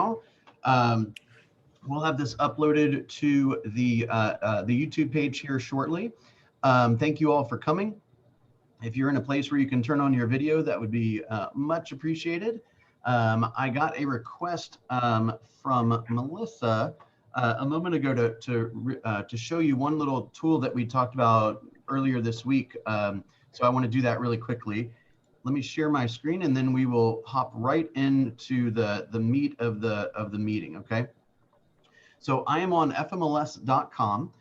now. We'll have this uploaded to the YouTube page here shortly. Thank you all for coming. If you're in a place where you can turn on your video, that would be much appreciated. I got a request from Melissa a moment ago to show you one little tool that we talked about earlier this week. So I want to do that really quickly. Let me share my screen, and then we will hop right into the meat of the meeting. Okay. So I am on fmls.com.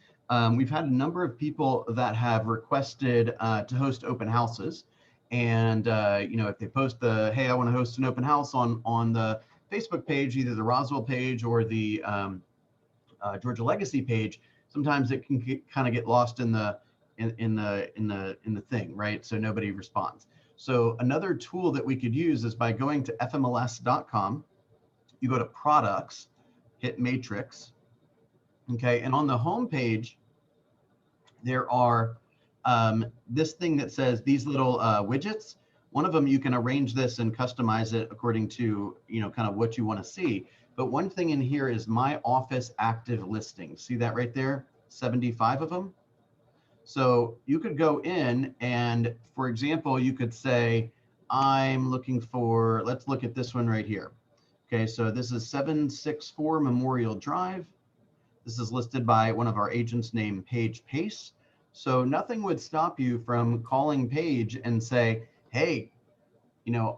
We've had a number of people that have requested to host open houses. And, if they post hey, I want to host an open house on the Facebook page, either the Roswell page or the Georgia Legacy page, sometimes it can kind of get lost in the thing, right? So nobody responds. So another tool that we could use is by going to fmls.com. You go to products, hit matrix. Okay, and on the home page, there are this thing that says these little widgets. One of them, you can arrange this and customize it according to, kind of what you want to see. But one thing in here is my office active listings. See that right there? 75 of them. So you could go in and, for example, you could say, I'm looking for, let's look at this one right here. Okay, so this is 764 Memorial Drive. This is listed by one of our agents named Paige Pace. So nothing would stop you from calling Paige and say, hey,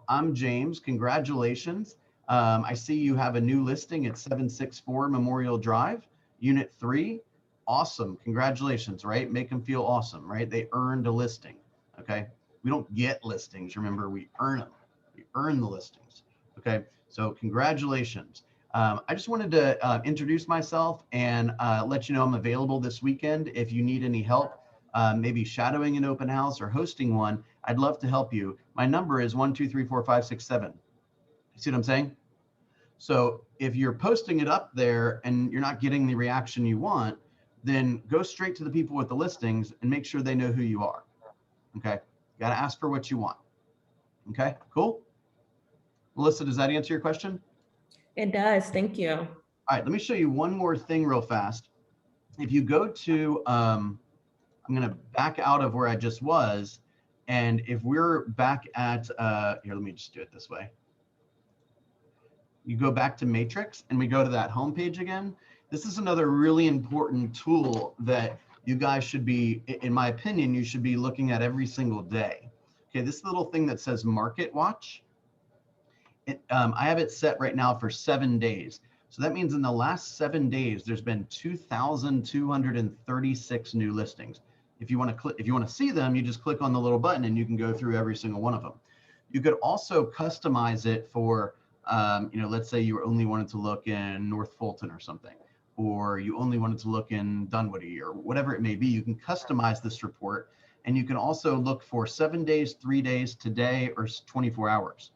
I'm James, congratulations. I see you have a new listing at 764 Memorial Drive, Unit 3. Awesome, congratulations, right? Make them feel awesome, right? They earned a listing, okay? We don't get listings, remember, we earn them. We earn the listings, okay? So congratulations. I just wanted to introduce myself and let you know I'm available this weekend. If you need any help, maybe shadowing an open house or hosting one, I'd love to help you. My number is 1234567. You see what I'm saying? So if you're posting it up there and you're not getting the reaction you want, then go straight to the people with the listings and make sure they know who you are. Okay, you got to ask for what you want. Okay, cool. Melissa, does that answer your question? It does. Thank you. All right, let me show you one more thing real fast. If you go to, I'm going to back out of where I just was. And if we're back at, here, let me just do it this way. You go back to Matrix and we go to that homepage again. This is another really important tool that you guys should be, in my opinion, you should be looking at every single day. Okay, this little thing that says Market Watch. I have it set right now for 7 days. So that means in the last 7 days, there's been 2,236 new listings. If you want to see them, you just click on the little button and you can go through every single one of them. You could also customize it for, let's say you only wanted to look in North Fulton or something, or you only wanted to look in Dunwoody or whatever it may be. You can customize this report, and you can also look for 7 days, 3 days, today, or 24 hours.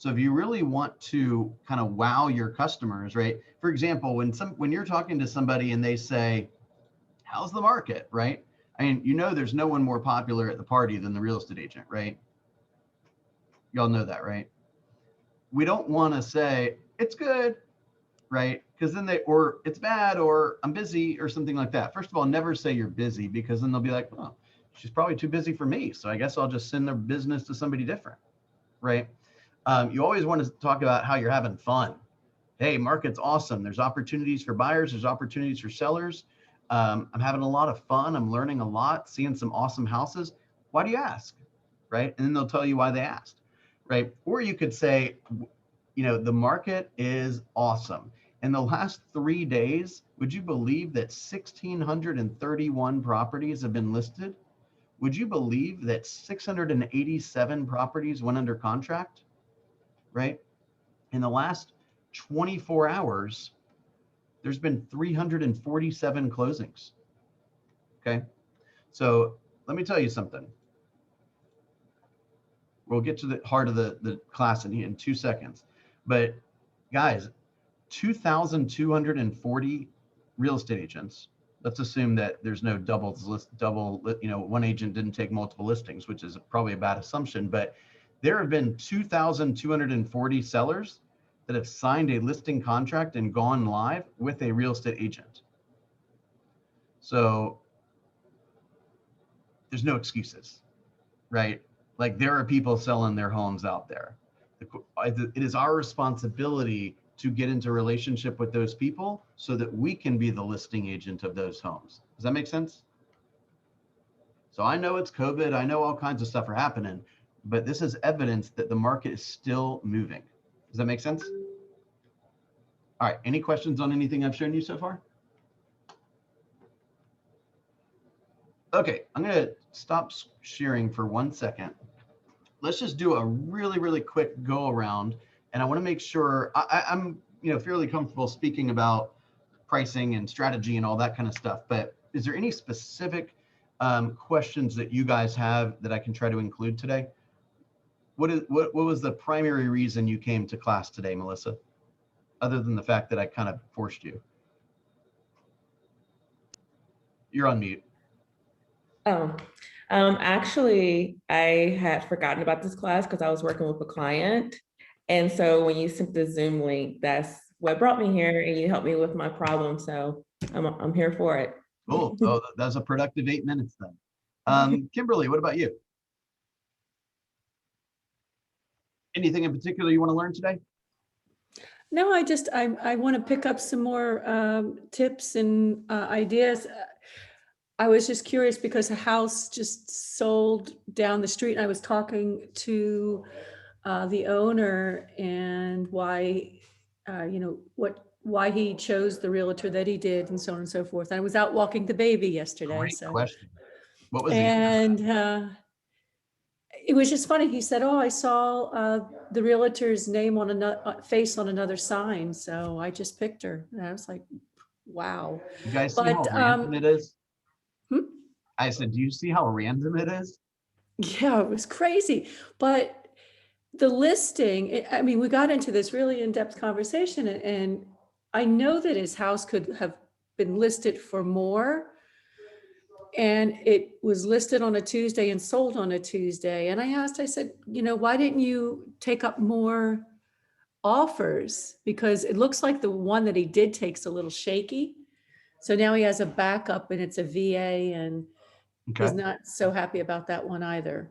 So if you really want to kind of wow your customers, right? For example, when you're talking to somebody and they say, how's the market, right? I mean, there's no one more popular at the party than the real estate agent, right? Y'all know that, right? We don't want to say it's good, right? Because then or it's bad, or I'm busy, or something like that. First of all, never say you're busy, because then they'll be like, oh, she's probably too busy for me, so I guess I'll just send their business to somebody different, right? You always want to talk about how you're having fun. Hey, market's awesome. There's opportunities for buyers. There's opportunities for sellers. I'm having a lot of fun. I'm learning a lot, seeing some awesome houses. Why do you ask, right? And then they'll tell you why they asked, right? Or you could say, the market is awesome. In the last 3 days, would you believe that 1,631 properties have been listed? Would you believe that 687 properties went under contract? Right? In the last 24 hours, there's been 347 closings. Okay. So let me tell you something. We'll get to the heart of the class in 2 seconds. But guys, 2,240 real estate agents. Let's assume that there's no one agent didn't take multiple listings, which is probably a bad assumption, but there have been 2,240 sellers. that have signed a listing contract and gone live with a real estate agent. So there's no excuses, right? Like there are people selling their homes out there. It is our responsibility to get into a relationship with those people so that we can be the listing agent of those homes. Does that make sense? So I know it's COVID, I know all kinds of stuff are happening, but this is evidence that the market is still moving. Does that make sense? All right, any questions on anything I've shown you so far? Okay, I'm gonna stop sharing for 1 second. Let's just do a really quick go around, and I want to make sure I'm fairly comfortable speaking about pricing and strategy and all that kind of stuff. But is there any specific questions that you guys have that I can try to include today? What was the primary reason you came to class today, Melissa? Other than the fact that I kind of forced you. You're on mute. Oh, actually, I had forgotten about this class because I was working with a client. And so when you sent the Zoom link, that's what brought me here, and you helped me with my problem. So I'm here for it. Cool. Oh, that's a productive 8 minutes then. Kimberly, what about you? Anything in particular you want to learn today? No, I want to pick up some more tips and ideas. I was just curious because a house just sold down the street, and I was talking to the owner and why, why he chose the realtor that he did, and so on and so forth. I was out walking the baby yesterday. Great question. What was the And it was just funny. He said, "Oh, I saw the realtor's name on another face on another sign, so I just picked her." And I was like, "Wow!" You guys see how random it is? I said, "Do you see how random it is?" Yeah, it was crazy. But the listing, I mean, we got into this really in-depth conversation, and I know that his house could have been listed for more. And it was listed on a Tuesday and sold on a Tuesday. And I said, why didn't you take up more offers? Because it looks like the one that he did takes a little shaky. So now he has a backup, and it's a VA, and he's not so happy about that one either.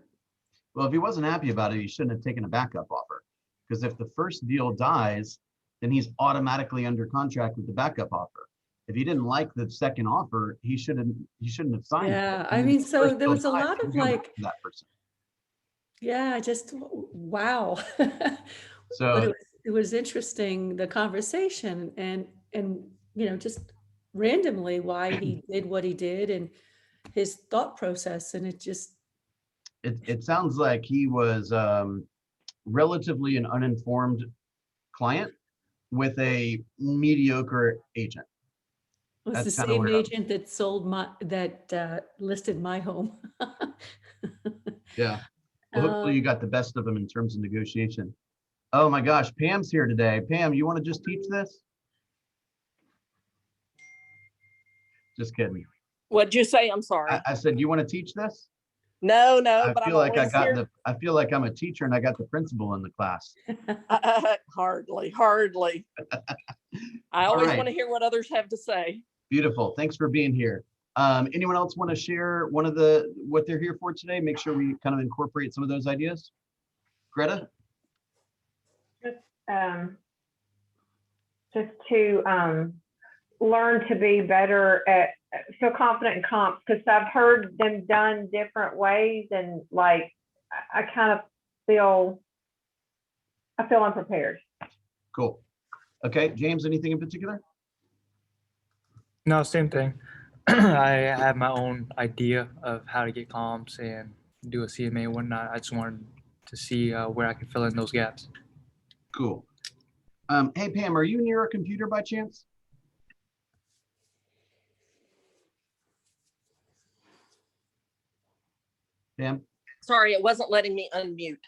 Well, if he wasn't happy about it, he shouldn't have taken a backup offer. Because if the first deal dies, then he's automatically under contract with the backup offer. If he didn't like the second offer, he shouldn't have signed it. Yeah, I mean, so there was a lot of like that person. Yeah, just wow. So But it was interesting, the conversation, and just randomly why he did what he did and his thought process, and it sounds like he was relatively an uninformed client with a mediocre agent. was the same agent that listed my home. Yeah. Well, hopefully you got the best of them in terms of negotiation. Oh my gosh, Pam's here today. Pam, you want to just teach this? Just kidding. What'd you say? I'm sorry. I said, you want to teach this? No, I feel like I feel like I'm a teacher and I got the principal in the class. Hardly. I always want to hear what others have to say. Beautiful. Thanks for being here. Anyone else want to share what they're here for today? Make sure we kind of incorporate some of those ideas. Greta? Just to learn to be better at, feel confident in comps, because I've heard them done different ways, and like I kind of feel unprepared. Cool. Okay, James, anything in particular? No, same thing. I have my own idea of how to get comps and do a CMA and whatnot. I just wanted to see where I can fill in those gaps. Cool. Hey, Pam, are you near a computer by chance? Pam? Sorry, it wasn't letting me unmute.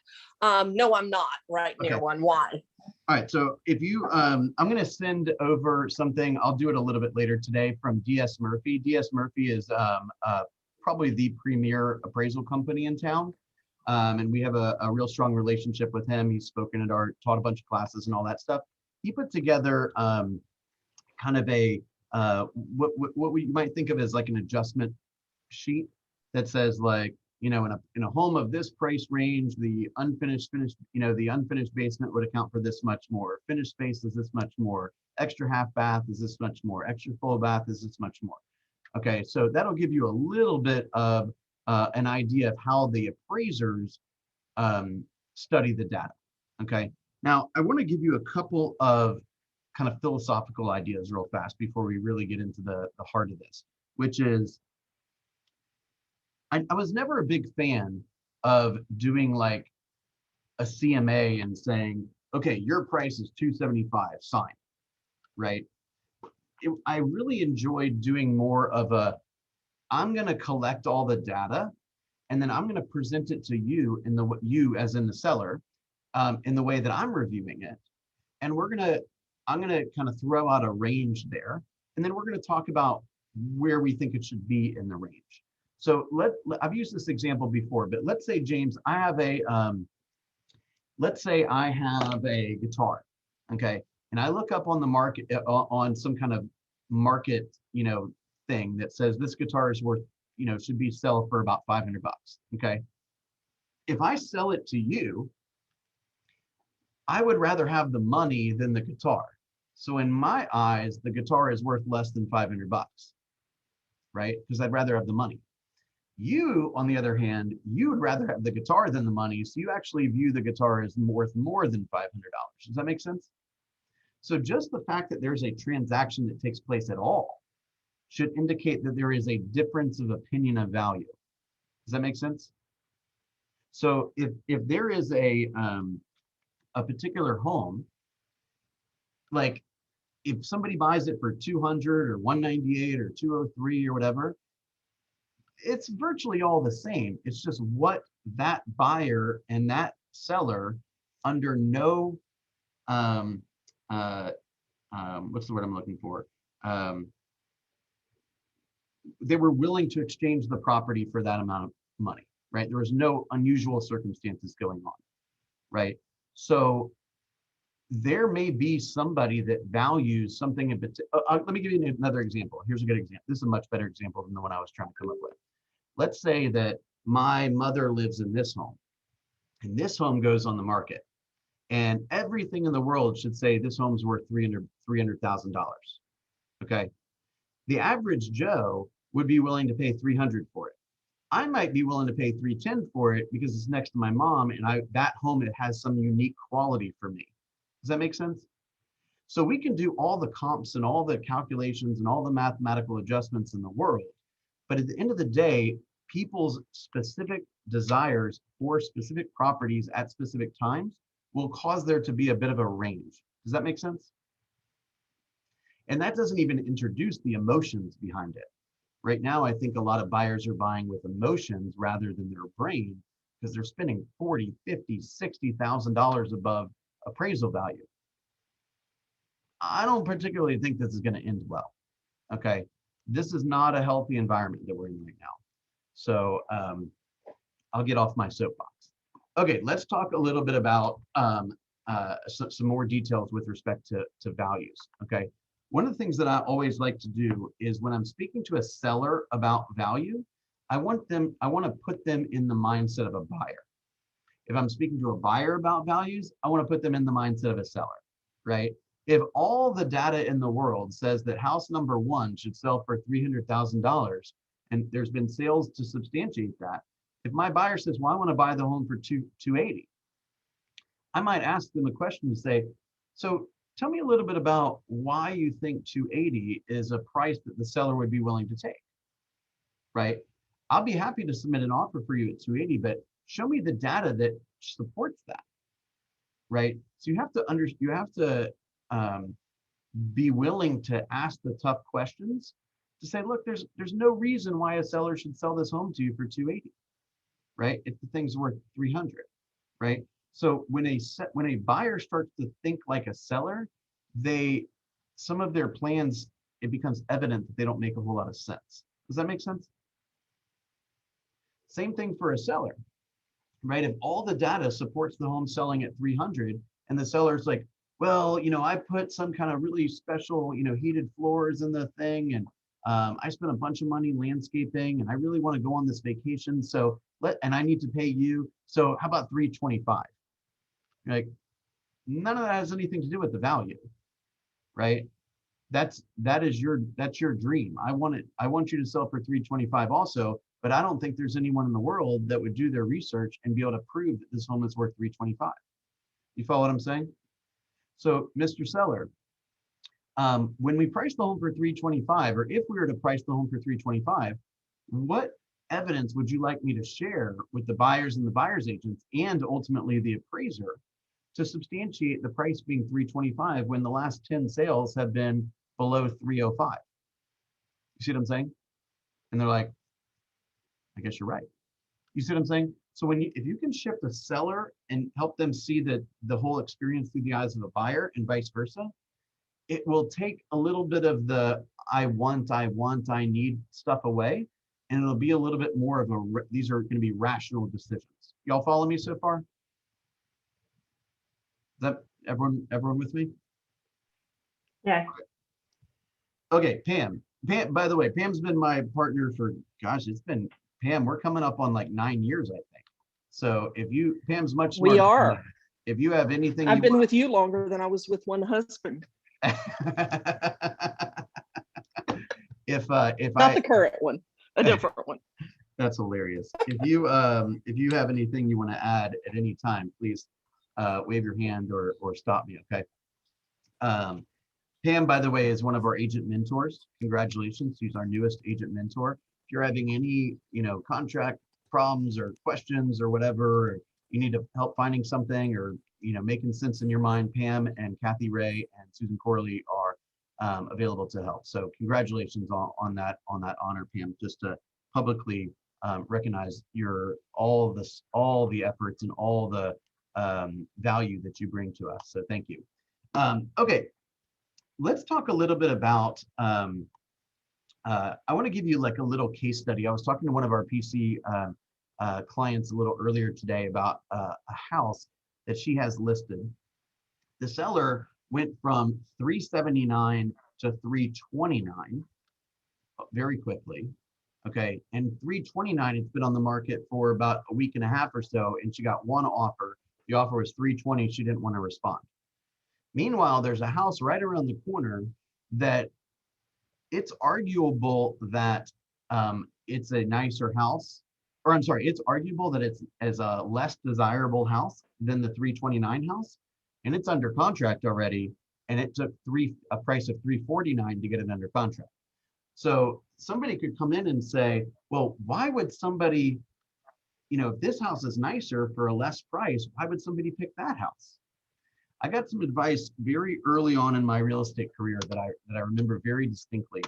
No, I'm not right near one. Why? All right, so if you, I'm going to send over something. I'll do it a little bit later today from DS Murphy. DS Murphy is probably the premier appraisal company in town. And we have a real strong relationship with him. He's spoken at taught a bunch of classes and all that stuff. he put together kind of a what we might think of as like an adjustment sheet that says like, you know, in a home of this price range, the unfinished basement would account for this much more. Finished space is this much more. Extra half bath is this much more. Extra full bath is this much more. Okay, so that'll give you a little bit of an idea of how the appraisers study the data. Okay, now I want to give you a couple of kind of philosophical ideas real fast before we really get into the heart of this, which is I was never a big fan of doing like a CMA and saying, okay, your price is 275, sign, right? I really enjoyed doing more of I'm going to collect all the data and then I'm going to present it to you you as in the seller in the way that I'm reviewing it. And I'm going to kind of throw out a range there. And then we're going to talk about where we think it should be in the range. So I've used this example before, but let's say, James, let's say I have a guitar, okay? And I look up on the market, on some kind of market, thing that says this guitar is worth, should be sell for about 500 bucks, okay? If I sell it to you, I would rather have the money than the guitar. So in my eyes, the guitar is worth less than 500 bucks, right? Because I'd rather have the money. You, on the other hand, you would rather have the guitar than the money. So you actually view the guitar as worth more than $500. Does that make sense? So just the fact that there's a transaction that takes place at all should indicate that there is a difference of opinion of value. Does that make sense? So if there is a particular home, like if somebody buys it for 200 or 198 or 203 or whatever, it's virtually all the same. It's just what that buyer and that seller under no what's the word I'm looking for? They were willing to exchange the property for that amount of money, right? There was no unusual circumstances going on, right? So there may be somebody that values something in particular. Let me give you another example. Here's a good example. This is a much better example than the one I was trying to come up with. Let's say that my mother lives in this home, and this home goes on the market, and everything in the world should say this home's worth $300,000. Okay, the average Joe would be willing to pay 300 for it. I might be willing to pay 310 for it because it's next to my mom, and that home, it has some unique quality for me. Does that make sense? So we can do all the comps and all the calculations and all the mathematical adjustments in the world, but at the end of the day, people's specific desires for specific properties at specific times will cause there to be a bit of a range. Does that make sense? And that doesn't even introduce the emotions behind it. Right now, I think a lot of buyers are buying with emotions rather than their brain because they're spending $40,000, $50,000, $60,000 above appraisal value. I don't particularly think this is going to end well. Okay, this is not a healthy environment that we're in right now. So I'll get off my soapbox. Okay, let's talk a little bit about some more details with respect to values. Okay, one of the things that I always like to do is when I'm speaking to a seller about value, I want to put them in the mindset of a buyer. If I'm speaking to a buyer about values, I want to put them in the mindset of a seller, right? If all the data in the world says that house number one should sell for $300,000, and there's been sales to substantiate that, if my buyer says, well, I want to buy the home for $280, I might ask them a question and say, so tell me a little bit about why you think $280 is a price that the seller would be willing to take, right? I'll be happy to submit an offer for you at $280, but show me the data that supports that, right? So you have to be willing to ask the tough questions to say, look, there's no reason why a seller should sell this home to you for $280, right? If the thing's worth $300, right? So when a buyer starts to think like a seller, some of their plans, it becomes evident that they don't make a whole lot of sense. Does that make sense? Same thing for a seller, right? If all the data supports the home selling at 300 and the seller's like, well, I put some kind of really special, heated floors in the thing, and I spent a bunch of money landscaping, and I really want to go on this vacation. So and I need to pay you. So how about 325? You're like, none of that has anything to do with the value, right? That's your dream. I want you to sell for 325 also, but I don't think there's anyone in the world that would do their research and be able to prove that this home is worth 325. You follow what I'm saying? So, Mr. Seller, when we price the home for 325, or if we were to price the home for 325, what evidence would you like me to share with the buyers and the buyer's agents and ultimately the appraiser to substantiate the price being 325 when the last 10 sales have been below 305? You see what I'm saying? And they're like, I guess you're right. You see what I'm saying? So if you can shift the seller and help them see the whole experience through the eyes of a buyer and vice versa, it will take a little bit of the I need stuff away, and it'll be a little bit more of these are going to be rational decisions. Y'all follow me so far? Is that everyone with me? Yes. Okay, Pam, by the way, Pam's been my partner for, gosh, Pam, we're coming up on like 9 years, I think. So Pam's much smarter We than are. me. If you have anything I've been with you longer than I was with one husband. if Not the current one, a different one. That's hilarious. If you have anything you want to add at any time, please wave your hand or stop me, okay? Pam, by the way, is one of our agent mentors. Congratulations, she's our newest agent mentor. If you're having any, contract problems or questions or whatever, or you need help finding something or, making sense in your mind, Pam and Kathy Ray and Susan Corley are available to help. So congratulations on that honor, Pam, just to publicly recognize all the efforts and all the value that you bring to us. So thank you. Okay. Let's talk a little bit about, I want to give you like a little case study. I was talking to one of our PC clients a little earlier today about a house that she has listed. The seller went from 379 to 329 very quickly. Okay, and 329, it's been on the market for about a week and a half or so, and she got one offer. The offer was 320. She didn't want to respond. Meanwhile, there's a house right around the corner that it's arguable that it's a nicer house, or I'm sorry, it's arguable that it's as a less desirable house than the 329 house, and it's under contract already, and it took a price of 349 to get it under contract. So somebody could come in and say, well, why would somebody, if this house is nicer for a less price, why would somebody pick that house? I got some advice very early on in my real estate career that I remember very distinctly.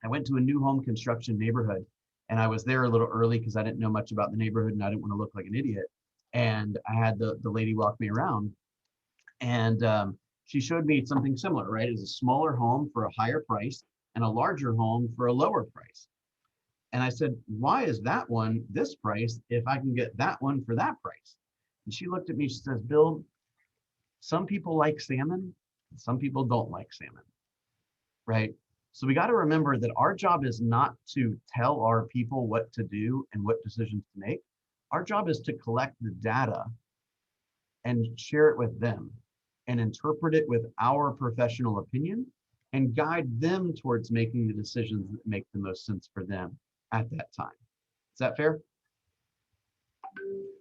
I went to a new home construction neighborhood, and I was there a little early because I didn't know much about the neighborhood and I didn't want to look like an idiot. And I had the lady walk me around, and she showed me something similar, right? It's a smaller home for a higher price and a larger home for a lower price. And I said, why is that one this price if I can get that one for that price? And she looked at me, she says, Bill, some people like salmon, and some people don't like salmon, right? So we got to remember that our job is not to tell our people what to do and what decisions to make. Our job is to collect the data and share it with them and interpret it with our professional opinion and guide them towards making the decisions that make the most sense for them at that time. Is that fair?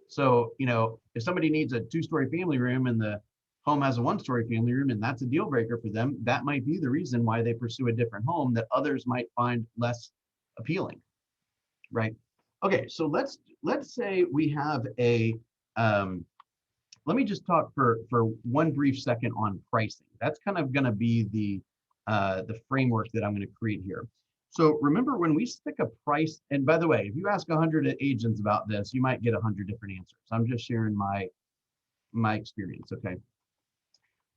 So, if somebody needs a 2-story family room and the home has a 1-story family room and that's a deal breaker for them, that might be the reason why they pursue a different home that others might find less appealing, right? Okay, so let's say we have let me just talk for one brief second on pricing. That's kind of going to be the framework that I'm going to create here. So remember, when we stick a price, and by the way, if you ask 100 agents about this, you might get 100 different answers. I'm just sharing my experience, okay?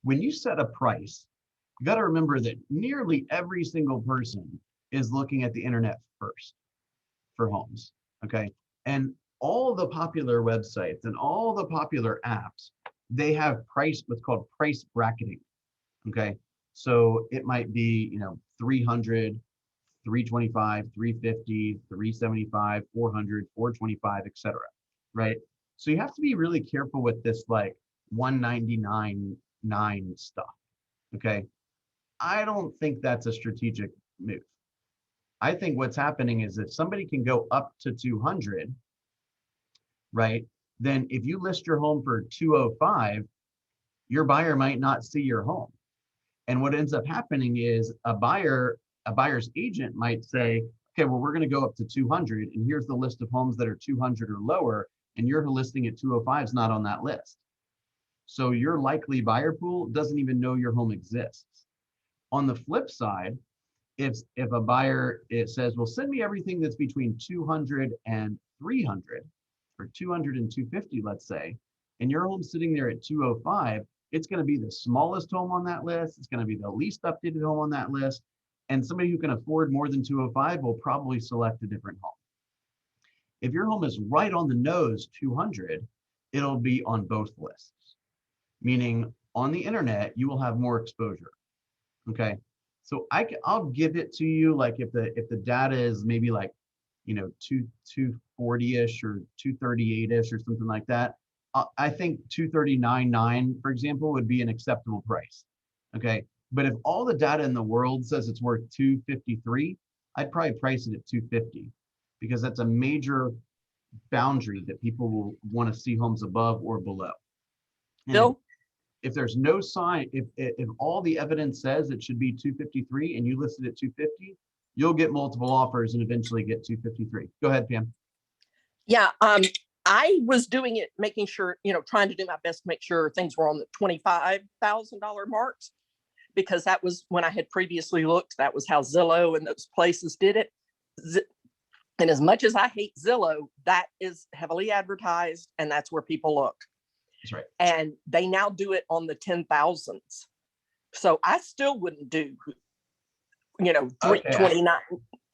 When you set a price, you got to remember that nearly every single person is looking at the internet first for homes, okay? And all the popular websites and all the popular apps they have what's called price bracketing. Okay. So it might be, 300, 325, 350, 375, 400, 425, etc. Right. So you have to be really careful with this like 199.9 stuff. Okay. I don't think that's a strategic move. I think what's happening is if somebody can go up to 200, right? Then if you list your home for 205, your buyer might not see your home. And what ends up happening is a buyer's agent might say, okay, well, we're going to go up to 200 and here's the list of homes that are 200 or lower, and your listing at 205 is not on that list. So your likely buyer pool doesn't even know your home exists. On the flip side, if a buyer says, well, send me everything that's between 200 and 300, or 200 and 250, let's say, and your home's sitting there at 205, it's going to be the smallest home on that list. It's going to be the least updated home on that list. And somebody who can afford more than 205 will probably select a different home. If your home is right on the nose 200, it'll be on both lists, meaning on the internet, you will have more exposure. Okay. So I'll give it to you, like if the data is maybe like, 240-ish or 238-ish or something like that. I think 239.9, for example, would be an acceptable price. Okay. But if all the data in the world says it's worth 253, I'd probably price it at 250 because that's a major boundary that people will want to see homes above or below. And Bill? if there's no sign, if all the evidence says it should be 253 and you listed at 250, you'll get multiple offers and eventually get 253. Go ahead, Pam. Yeah, I was doing it, making sure, trying to do my best to make sure things were on the $25,000 marks, because that was when I had previously looked. That was how Zillow and those places did it. And as much as I hate Zillow, that is heavily advertised, and that's where people look. That's right. And they now do it on the 10,000s. So I still wouldn't do, 329,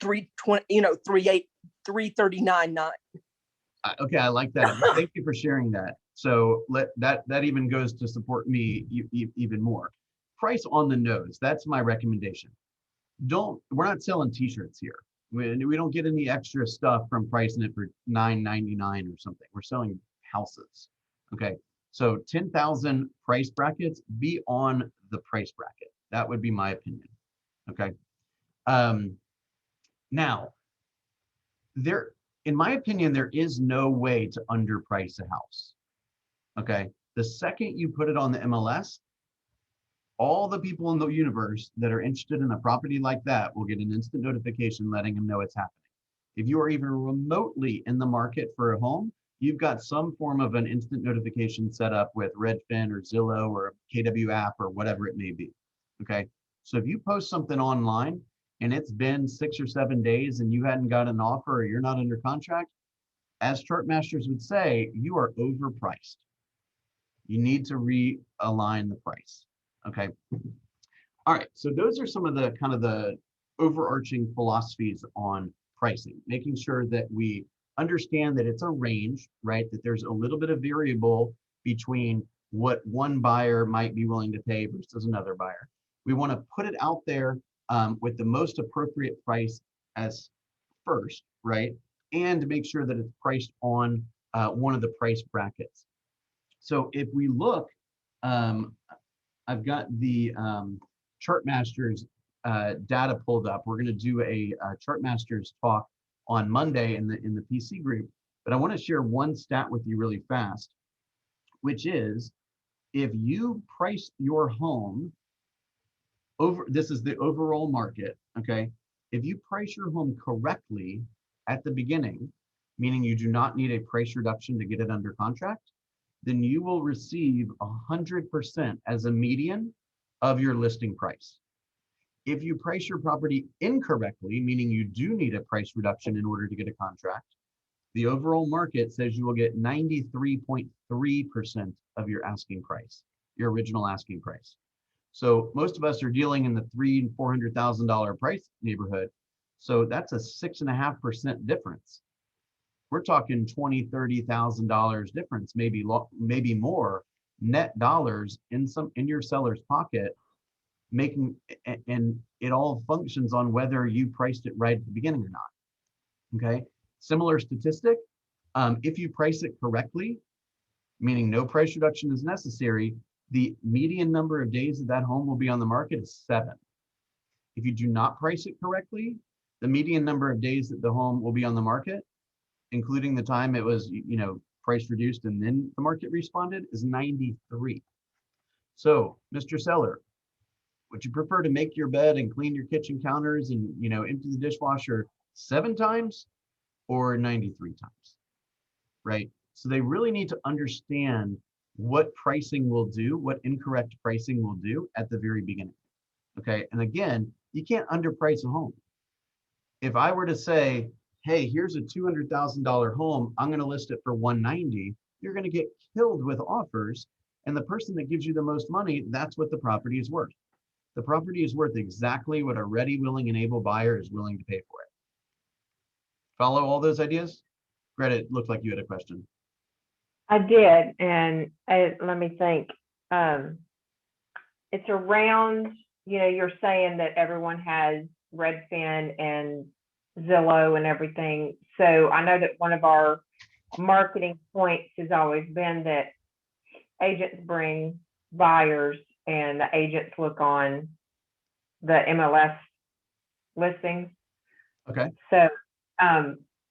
320, 38, 339.9. Okay, I like that. Thank you for sharing that. So that even goes to support me even more. Price on the nose. That's my recommendation. We're not selling t-shirts here. We don't get any extra stuff from pricing it for $9.99 or something. We're selling houses. Okay. So 10,000 price brackets, be on the price bracket. That would be my opinion. Okay. Now, in my opinion, there is no way to underprice a house. Okay. The second you put it on the MLS, all the people in the universe that are interested in a property like that will get an instant notification letting them know it's happening. If you are even remotely in the market for a home, you've got some form of an instant notification set up with Redfin or Zillow or KW app or whatever it may be. Okay. So if you post something online and it's been 6 or 7 days and you hadn't got an offer or you're not under contract, as chart masters would say, you are overpriced. You need to realign the price. Okay. All right. So those are some of the kind of the overarching philosophies on pricing, making sure that we understand that it's a range, right? That there's a little bit of variable between what one buyer might be willing to pay versus another buyer. We want to put it out there with the most appropriate price as first, right? And make sure that it's priced on one of the price brackets. So if we look, I've got the Chartmasters data pulled up. We're going to do a Chartmasters talk on Monday in the PC group, but I want to share one stat with you really fast, which is if you price your home over, this is the overall market, okay? If you price your home correctly at the beginning, meaning you do not need a price reduction to get it under contract, then you will receive 100% as a median of your listing price. If you price your property incorrectly, meaning you do need a price reduction in order to get a contract, the overall market says you will get 93.3% of your asking price, your original asking price. So most of us are dealing in the $300,000 and $400,000 price neighborhood. So that's a 6.5% difference. We're talking $20,000, $30,000 difference, maybe more net dollars in your seller's pocket, and it all functions on whether you priced it right at the beginning or not. Okay. Similar statistic. If you price it correctly, meaning no price reduction is necessary, the median number of days that home will be on the market is 7. If you do not price it correctly, the median number of days that the home will be on the market, including the time it was, price reduced and then the market responded, is 93. So, Mr. Seller, would you prefer to make your bed and clean your kitchen counters and, empty the dishwasher 7 times or 93 times, right? So they really need to understand what pricing will do, what incorrect pricing will do at the very beginning, okay? And again, you can't underprice a home. If I were to say, hey, here's a $200,000 home, I'm gonna list it for 190, you're gonna get killed with offers, and the person that gives you the most money, that's what the property is worth. The property is worth exactly what a ready, willing, and able buyer is willing to pay for it. Follow all those ideas? Greta, it looked like you had a question. I did, and let me think. It's around, you're saying that everyone has Redfin and Zillow and everything. So I know that one of our marketing points has always been that agents bring buyers and the agents look on the MLS listings. Okay. So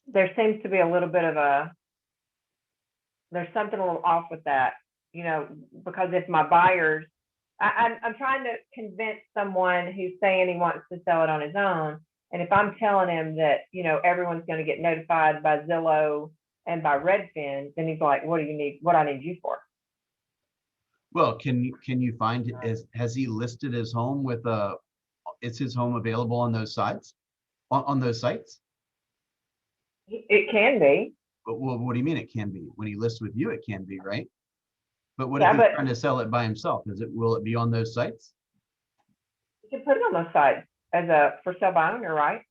there seems to be a little bit of there's something a little off with that, because if my buyers, I'm trying to convince someone who's saying he wants to sell it on his own. And if I'm telling him that, everyone's going to get notified by Zillow and by Redfin, then he's like, what do you need? What I need you for? Well, can you find, has he listed his home with is his home available on those sites? On those sites? It can be. But, well, what do you mean it can be? When he lists with you, it can be, right? But what Yeah, if he's trying to sell it by himself? Will it be on those sites? You can put it on those sites as a for sale by owner, right?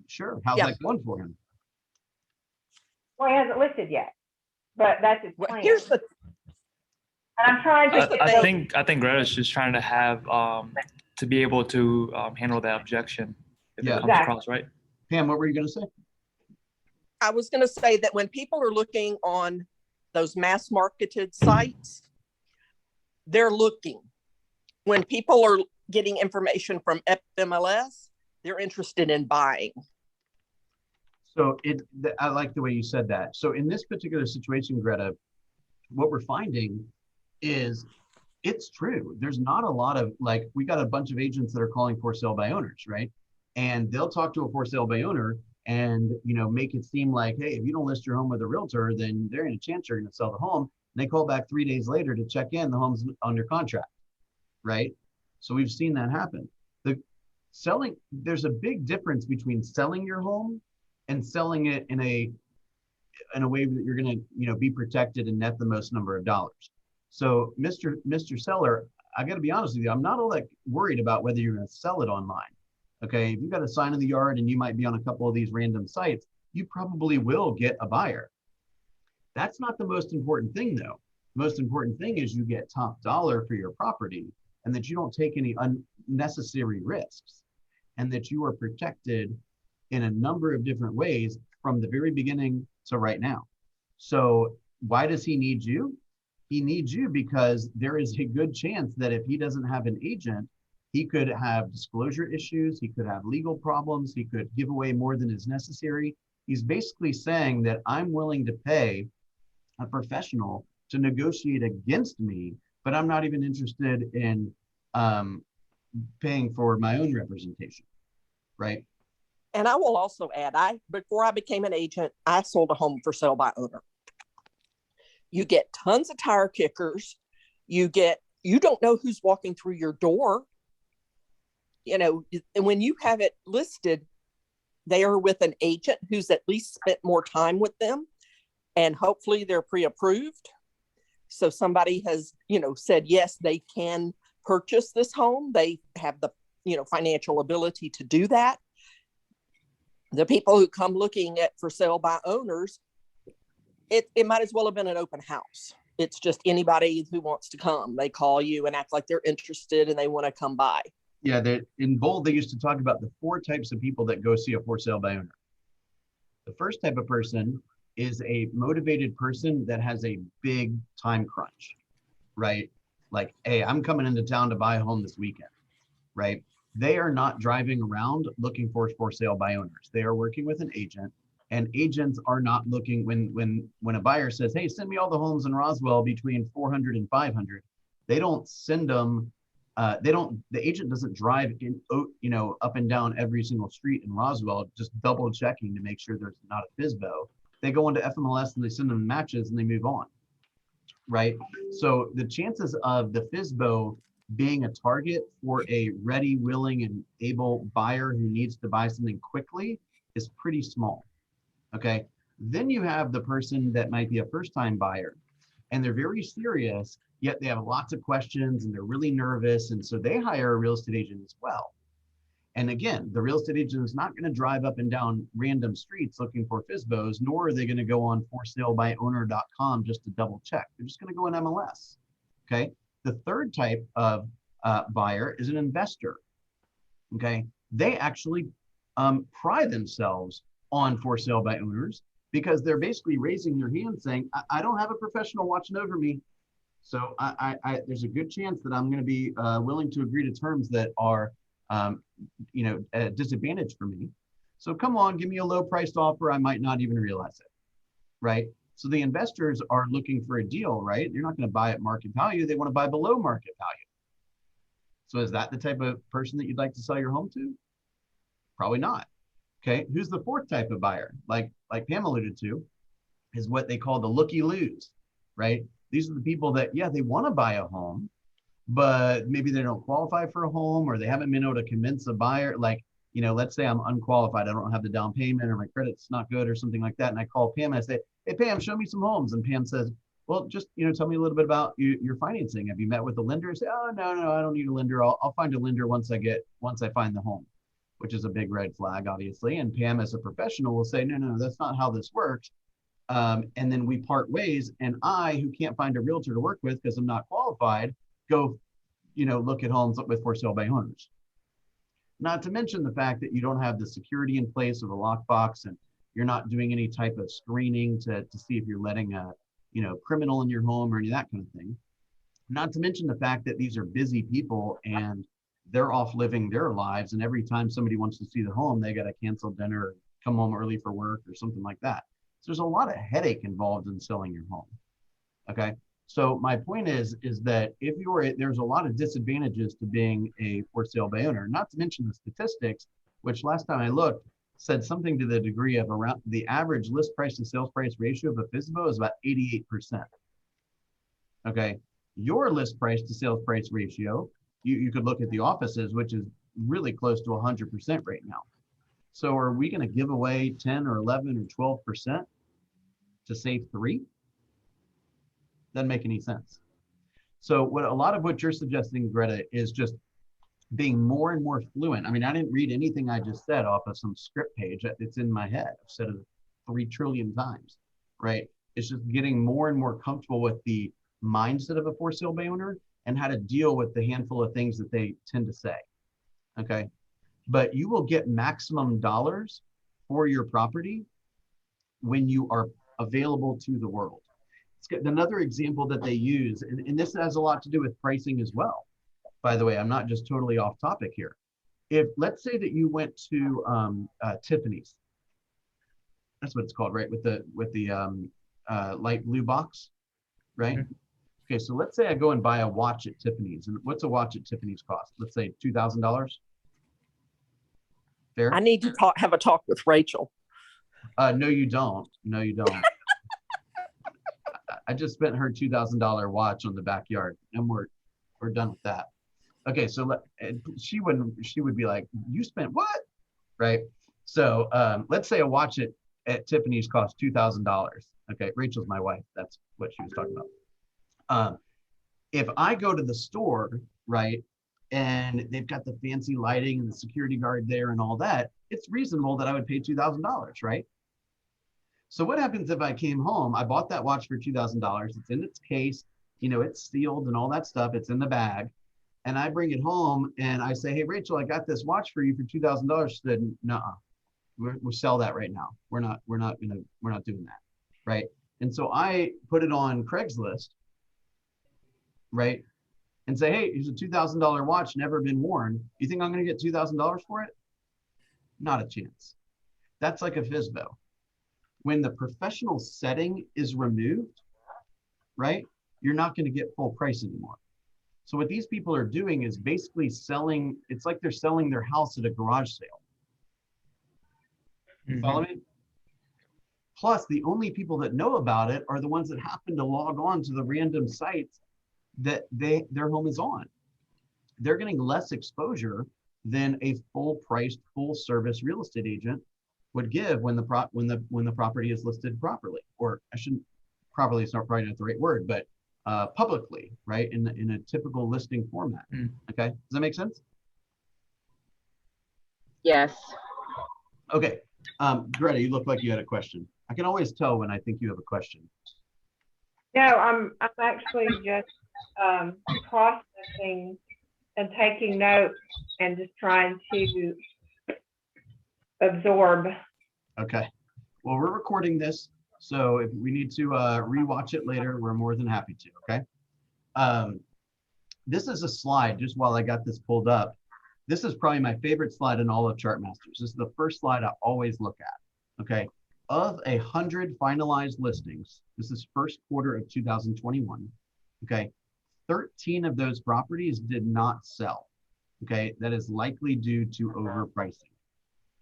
Sure. How's Yeah. that going for him? Well, he hasn't listed yet, but that's his Well, plan. here's the And I'm trying to get I think Greta's just trying to have to be able to handle that objection if Yeah. it comes across, right? Pam, what were you going to say? I was going to say that when people are looking on those mass marketed sites, they're looking. When people are getting information from FMLS, they're interested in buying. So I like the way you said that. So in this particular situation, Greta, what we're finding is it's true. There's not a lot of, we got a bunch of agents that are calling for sale by owners, right? And they'll talk to a for sale by owner and, make it seem like, hey, if you don't list your home with a realtor, then there ain't a chance you're going to sell the home. And they call back 3 days later to check in, the home's under contract, right? So we've seen that happen. There's a big difference between selling your home and selling it in a way that you're going to, be protected and net the most number of dollars. So Mr. Seller, I got to be honest with you, I'm not all that worried about whether you're going to sell it online. Okay, if you've got a sign in the yard and you might be on a couple of these random sites, you probably will get a buyer. That's not the most important thing, though. The most important thing is you get top dollar for your property and that you don't take any unnecessary risks and that you are protected in a number of different ways from the very beginning to right now. So why does he need you? He needs you because there is a good chance that if he doesn't have an agent, he could have disclosure issues, he could have legal problems, he could give away more than is necessary. He's basically saying that I'm willing to pay a professional to negotiate against me, but I'm not even interested in paying for my own representation, right? And I will also add, before I became an agent, I sold a home for sale by owner. You get tons of tire kickers. You don't know who's walking through your door. And when you have it listed, they are with an agent who's at least spent more time with them, and hopefully they're pre-approved. So somebody has, said, yes, they can purchase this home. They have the, financial ability to do that. The people who come looking at for sale by owners, it might as well have been an open house. it's just anybody who wants to come. They call you and act like they're interested and they want to come by. Yeah, in Bold, they used to talk about the 4 types of people that go see a for sale by owner. The first type of person is a motivated person that has a big time crunch, right? Like, hey, I'm coming into town to buy a home this weekend, right? They are not driving around looking for sale by owners. They are working with an agent, and agents are not looking when a buyer says, hey, send me all the homes in Roswell between 400 and 500. They don't send them. The agent doesn't drive in, up and down every single street in Roswell, just double checking to make sure there's not a FSBO. They go into FMLS and they send them matches and they move on, right? So the chances of the FSBO being a target for a ready, willing, and able buyer who needs to buy something quickly is pretty small, okay? Then you have the person that might be a first-time buyer, and they're very serious, yet they have lots of questions and they're really nervous, and so they hire a real estate agent as well. And again, the real estate agent is not going to drive up and down random streets looking for FSBOs, nor are they going to go on forsalebyowner.com just to double check. They're just going to go in MLS, okay? The third type of buyer is an investor, okay? They actually pride themselves on for sale by owners because they're basically raising their hand saying, I don't have a professional watching over me. So there's a good chance that I'm going to be willing to agree to terms that are a disadvantage for me. So come on, give me a low priced offer. I might not even realize it, right? So the investors are looking for a deal, right? You're not going to buy at market value. They want to buy below market value. So is that the type of person that you'd like to sell your home to? Probably not. Okay, who's the fourth type of buyer? Like Pam alluded to, is what they call the looky-loos, right? These are the people that, yeah, they want to buy a home, but maybe they don't qualify for a home, or they haven't been able to convince a buyer. Like, let's say I'm unqualified. I don't have the down payment, or my credit's not good or something like that. And I call Pam and I say, hey, Pam, show me some homes. And Pam says, well, just, tell me a little bit about your financing. Have you met with the lender? I say, oh, no, I don't need a lender. I'll find a lender once I find the home, which is a big red flag, obviously. And Pam, as a professional, will say, no, that's not how this works. And then we part ways. And I, who can't find a realtor to work with because I'm not qualified, go, look at homes with for sale by owners. Not to mention the fact that you don't have the security in place of a lockbox, and you're not doing any type of screening to see if you're letting a criminal in your home or any of that kind of thing. Not to mention the fact that these are busy people and they're off living their lives, and every time somebody wants to see the home, they got to cancel dinner, or come home early for work or something like that. So there's a lot of headache involved in selling your home. Okay. So my point is that if there's a lot of disadvantages to being a for sale by owner, not to mention the statistics, which last time I looked said something to the degree of around the average list price to sales price ratio of a FSBO is about 88%. Okay. Your list price to sales price ratio, you could look at the offices, which is really close to 100% right now. So are we going to give away 10 or 11 or 12% to save 3? Doesn't make any sense. So a lot of what you're suggesting, Greta, is just being more and more fluent. I mean, I didn't read anything I just said off of some script page. It's in my head. I've said it 3 trillion times, right? It's just getting more and more comfortable with the mindset of a for sale by owner and how to deal with the handful of things that they tend to say, okay? But you will get maximum dollars for your property when you are available to the world. Another example that they use, and this has a lot to do with pricing as well. By the way, I'm not just totally off topic here. If let's say that you went to Tiffany's, that's what it's called, right? With the light blue box, right? Mm-hmm. Okay, so let's say I go and buy a watch at Tiffany's, and what's a watch at Tiffany's cost? Let's say $2,000. Fair? I need to have a talk with Rachel. No, you don't. No, you don't. I just spent her $2,000 watch on the backyard, and we're done with that. Okay, so she would be like, you spent what? Right? So let's say a watch at Tiffany's costs $2,000. Okay, Rachel's my wife. That's what she was talking about. If I go to the store, right, and they've got the fancy lighting and the security guard there and all that, it's reasonable that I would pay $2,000, right? So what happens if I came home, I bought that watch for $2,000, it's in its case, you know, it's sealed and all that stuff, it's in the bag, and I bring it home and I say, hey, Rachel, I got this watch for you for $2,000. She said, nuh-uh, we'll sell that right now. We're not doing that, right? And so I put it on Craigslist, right? And say, hey, here's a $2,000 watch, never been worn. You think I'm gonna get $2,000 for it? Not a chance. That's like a FSBO. When the professional setting is removed, right, you're not going to get full price anymore. So what these people are doing is basically selling, it's like they're selling their house at a garage sale. You follow me? Plus, the only people that know about it are the ones that happen to log on to the random sites that their home is on. They're getting less exposure than a full priced, full service real estate agent would give when the property is listed properly, or I shouldn't, properly is not probably not the right word, but publicly, right, in a typical listing format. Okay, does that make sense? Yes. Okay, Greta, you look like you had a question. I can always tell when I think you have a question. No, I'm actually just processing and taking notes and just trying to absorb. Okay, well, we're recording this, so if we need to rewatch it later, we're more than happy to, okay? This is a slide, just while I got this pulled up. This is probably my favorite slide in all of Chartmasters. This is the first slide I always look at, okay? Of 100 finalized listings, this is first quarter of 2021, okay? 13 of those properties did not sell, okay? That is likely due to overpricing,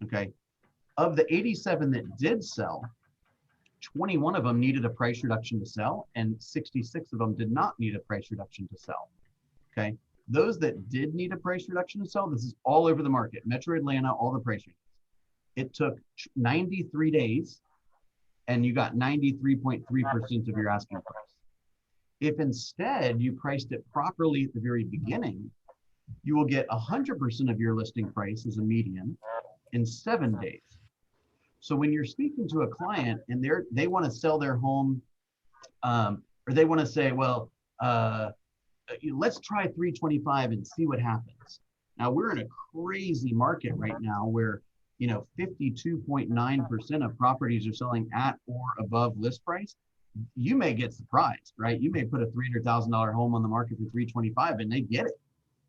okay? Of the 87 that did sell, 21 of them needed a price reduction to sell, and 66 of them did not need a price reduction to sell, okay? Those that did need a price reduction to sell, this is all over the market, Metro Atlanta, all the price ranges. It took 93 days, and you got 93.3% of your asking price. If instead you priced it properly at the very beginning, you will get 100% of your listing price as a median in 7 days. So when you're speaking to a client and they want to sell their home, or they want to say, well, let's try 325 and see what happens. Now we're in a crazy market right now where 52.9% of properties are selling at or above list price. You may get surprised, right? You may put a $300,000 home on the market for 325 and they get it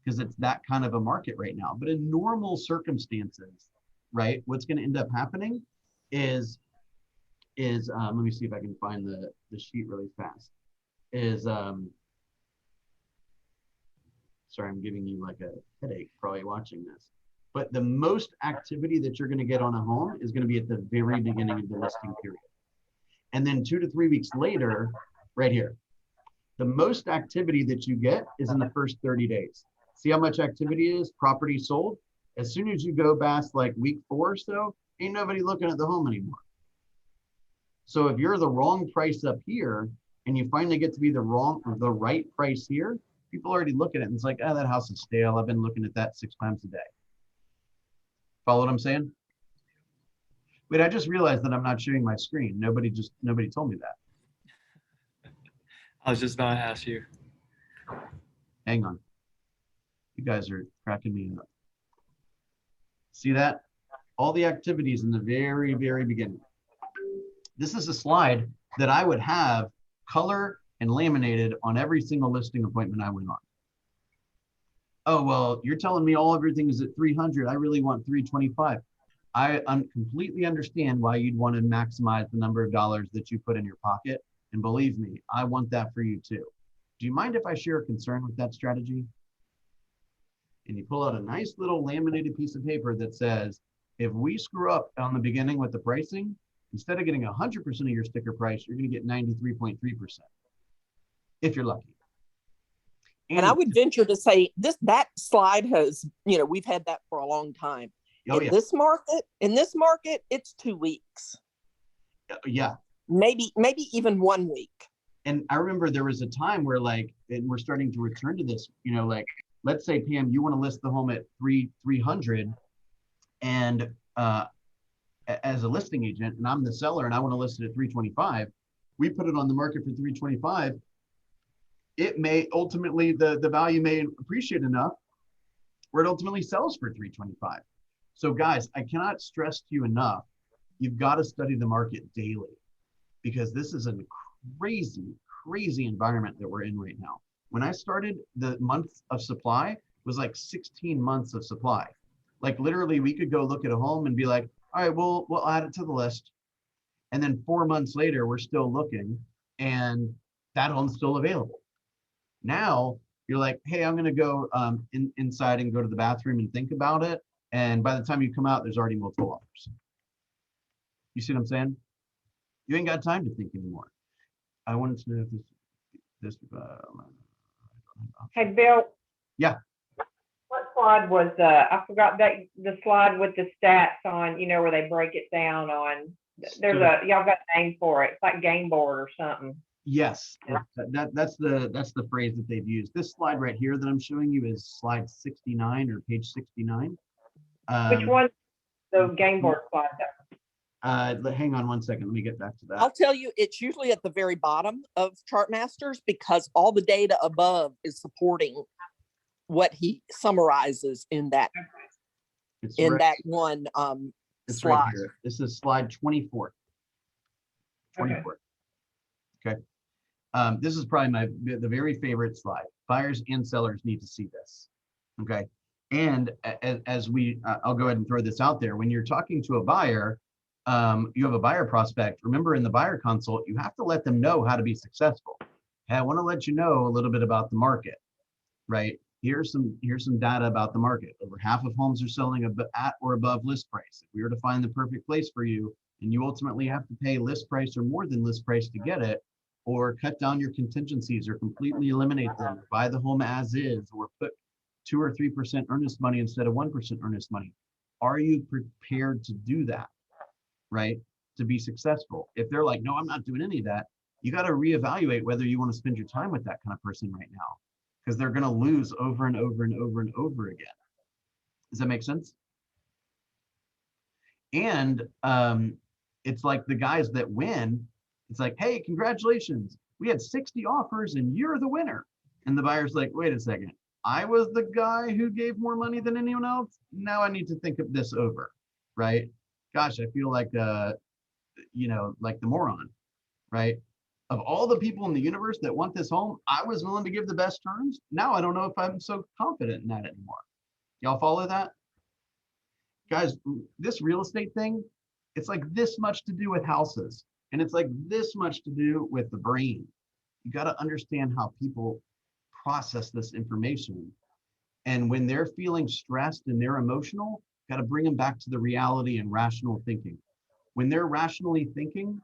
because it's that kind of a market right now. But in normal circumstances, right, what's going to end up happening is let me see if I can find the sheet really fast. Sorry, I'm giving you like a headache probably watching this. But the most activity that you're going to get on a home is going to be at the very beginning of the listing period. And then 2 to 3 weeks later, right here, the most activity that you get is in the first 30 days. See how much activity is? Property sold. As soon as you go past like week 4 or so, ain't nobody looking at the home anymore. So if you're the wrong price up here and you finally get to be the right price here, people already look at it and it's like, oh, that house is stale. I've been looking at that 6 times a day. Follow what I'm saying? Wait, I just realized that I'm not sharing my screen. Nobody told me that. I was just about to ask you. Hang on. You guys are cracking me up. See that? All the activities in the very, very beginning. This is a slide that I would have color and laminated on every single listing appointment I went on. Oh, well, you're telling me everything is at 300. I really want 325. I completely understand why you'd want to maximize the number of dollars that you put in your pocket. And believe me, I want that for you too. Do you mind if I share a concern with that strategy? And you pull out a nice little laminated piece of paper that says, if we screw up on the beginning with the pricing, instead of getting 100% of your sticker price, you're going to get 93.3%, if you're lucky. And I would venture to say that slide has, we've had that for a long time. Oh, in this market, it's 2 weeks. Yeah. Maybe even 1 week. And I remember there was a time where and we're starting to return to this, let's say, Pam, you want to list the home at 300 and as a listing agent and I'm the seller and I want to list it at 325, we put it on the market for 325. It may ultimately, the value may appreciate enough where it ultimately sells for 325. So guys, I cannot stress to you enough, you've got to study the market daily, because this is a crazy environment that we're in right now. When I started, the month of supply was like 16 months of supply. Like literally we could go look at a home and be like, all right, we'll add it to the list. And then 4 months later, we're still looking and that home's still available. Now you're like, hey, I'm going to go inside and go to the bathroom and think about it. And by the time you come out, there's already multiple offers. You see what I'm saying? You ain't got time to think anymore. I wanted to know if this. Hey, Bill. Yeah. What slide was I forgot that the slide with the stats on, you know, where they break it down on. There's y'all got a name for it. It's like game board or something. Yes, that's the phrase that they've used. This slide right here that I'm showing you is slide 69 or page 69. Which one? The game board slide. Hang on one second. Let me get back to that. I'll tell you, it's usually at the very bottom of Chartmasters because all the data above is supporting what he summarizes in that that one it's slide. Right here. This is slide 24. 24. Okay. This is probably the very favorite slide. Buyers and sellers need to see this. Okay. And as I'll go ahead and throw this out there. When you're talking to a buyer, you have a buyer prospect. Remember, in the buyer consult, you have to let them know how to be successful. Hey, I want to let you know a little bit about the market, right? Here's some data about the market. Over half of homes are selling at or above list price. If we were to find the perfect place for you, and you ultimately have to pay list price or more than list price to get it, or cut down your contingencies or completely eliminate them, or buy the home as is, or put 2 or 3% earnest money instead of 1% earnest money. Are you prepared to do that, right? To be successful? If they're like, no, I'm not doing any of that, you got to reevaluate whether you want to spend your time with that kind of person right now, because they're going to lose over and over and over and over again. Does that make sense? And it's like the guys that win, it's like, hey, congratulations, we had 60 offers and you're the winner. And the buyer's like, wait a second, I was the guy who gave more money than anyone else. Now I need to think of this over, right? Gosh, I feel like, you know, like the moron, right? Of all the people in the universe that want this home, I was willing to give the best terms. Now I don't know if I'm so confident in that anymore. Y'all follow that? Guys, this real estate thing, it's like this much to do with houses. And it's like this much to do with the brain. You got to understand how people process this information. And when they're feeling stressed and they're emotional, got to bring them back to the reality and rational thinking. When they're rationally thinking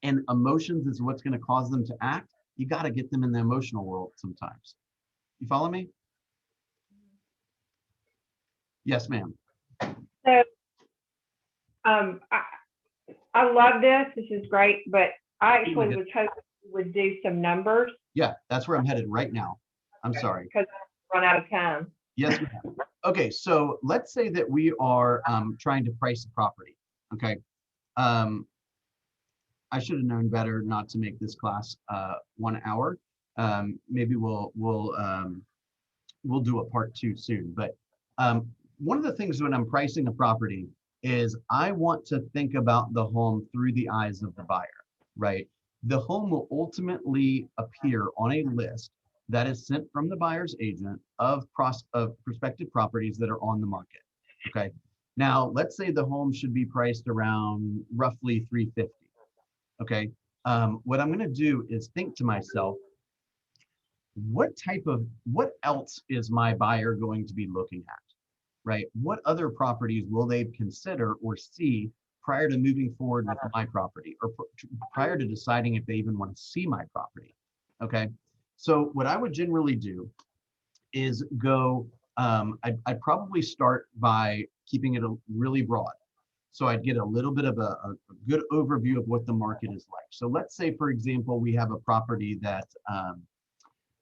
and emotions is what's going to cause them to act, you got to get them in the emotional world sometimes. You follow me? Yes, ma'am. So, I love this. This is great, but I actually was hoping you would do some numbers. Yeah, that's where I'm headed right now. I'm sorry. Because I run out of time. Yes, ma'am. Okay, so let's say that we are trying to price a property. Okay. I should have known better not to make this class 1 hour. Maybe we'll do a part 2 soon. But one of the things when I'm pricing a property is I want to think about the home through the eyes of the buyer, right? The home will ultimately appear on a list that is sent from the buyer's agent of prospective properties that are on the market. Okay. Now, let's say the home should be priced around roughly 350. Okay. What I'm going to do is think to myself, what else is my buyer going to be looking at, right? What other properties will they consider or see prior to moving forward with my property, or prior to deciding if they even want to see my property? Okay. So what I would generally do is go, I'd probably start by keeping it really broad. So I'd get a little bit of a good overview of what the market is like. So let's say, for example, we have a property that,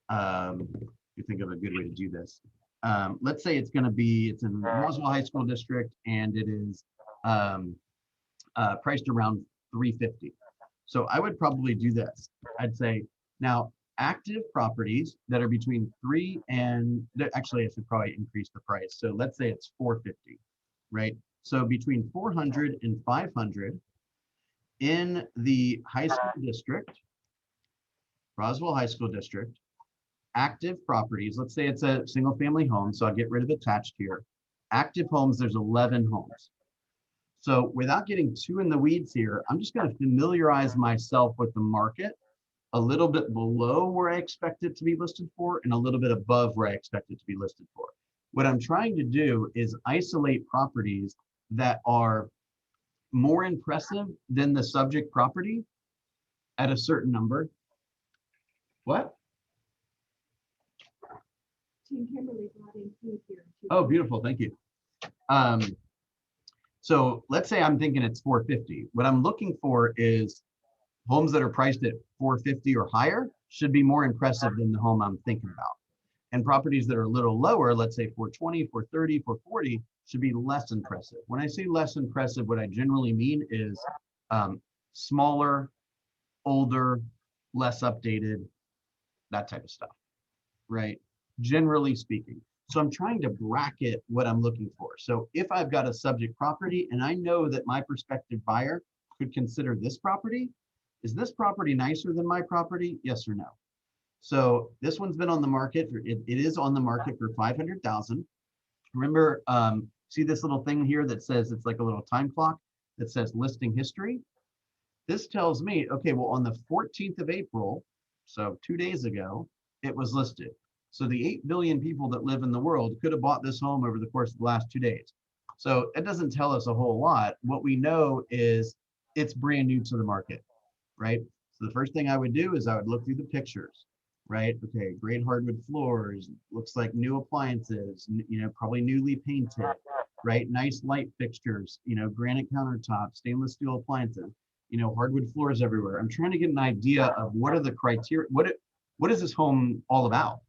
you think of a good way to do this. Let's say it's in Roswell High School District, and it is priced around 350. So I would probably do this. I'd say now active properties that are between 3 and actually I should probably increase the price. So let's say it's 450, right? So between 400 and 500 in the high school district, Roswell High School District, active properties, let's say it's a single family home, so I'll get rid of attached here. Active homes, there's 11 homes. So without getting too in the weeds here, I'm just going to familiarize myself with the market a little bit below where I expect it to be listed for and a little bit above where I expect it to be listed for. What I'm trying to do is isolate properties that are more impressive than the subject property at a certain number. What? Oh, beautiful. Thank you. So let's say I'm thinking it's 450. What I'm looking for is homes that are priced at 450 or higher should be more impressive than the home I'm thinking about. And properties that are a little lower, let's say 420, 430, 440, should be less impressive. When I say less impressive, what I generally mean is smaller, older, less updated, that type of stuff, right? Generally speaking. So I'm trying to bracket what I'm looking for. So if I've got a subject property and I know that my prospective buyer could consider this property, is this property nicer than my property? Yes or no? So this one's been on the market, it is on the market for 500,000. Remember, see this little thing here that says, it's like a little time clock that says listing history? This tells me, okay, well, on the 14th of April, so 2 days ago, it was listed. So the 8 billion people that live in the world could have bought this home over the course of the last 2 days. So it doesn't tell us a whole lot. What we know is it's brand new to the market, right? So the first thing I would do is I would look through the pictures, right? Okay, great hardwood floors, looks like new appliances, you know, probably newly painted, right? Nice light fixtures, you know, granite countertops, stainless steel appliances, you know, hardwood floors everywhere. I'm trying to get an idea of what are the criteria, what is this home all about,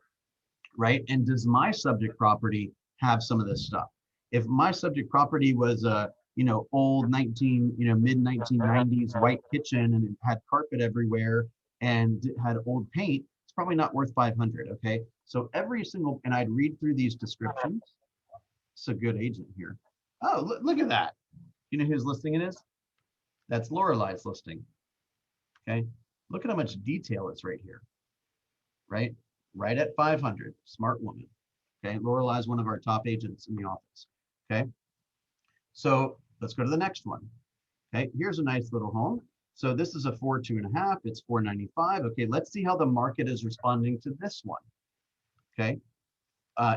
right? And does my subject property have some of this stuff? If my subject property was a, you know, old mid 1990s white kitchen and it had carpet everywhere and it had old paint, it's probably not worth 500. Okay. So every single, and I'd read through these descriptions. It's a good agent here. Oh, look at that. You know whose listing it is? That's Lorelei's listing. Okay. Look at how much detail it's right here. Right? Right at 500. Smart woman. Okay. Lorelei is one of our top agents in the office. Okay. So let's go to the next one. Okay. Here's a nice little home. So this is a 4.2.5. It's 495. Okay. Let's see how the market is responding to this one. Okay.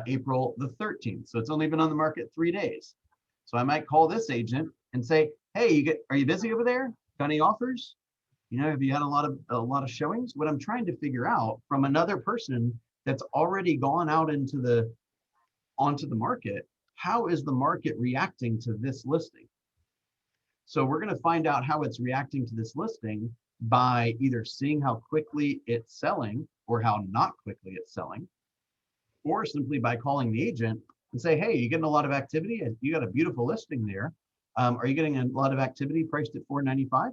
April the 13th. So it's only been on the market 3 days. So I might call this agent and say, hey, are you busy over there? Got any offers? You know, have you had a lot of showings? What I'm trying to figure out from another person that's already gone out onto the market, how is the market reacting to this listing? So we're going to find out how it's reacting to this listing by either seeing how quickly it's selling or how not quickly it's selling, or simply by calling the agent and say, hey, you getting a lot of activity? You got a beautiful listing there. Are you getting a lot of activity priced at 495?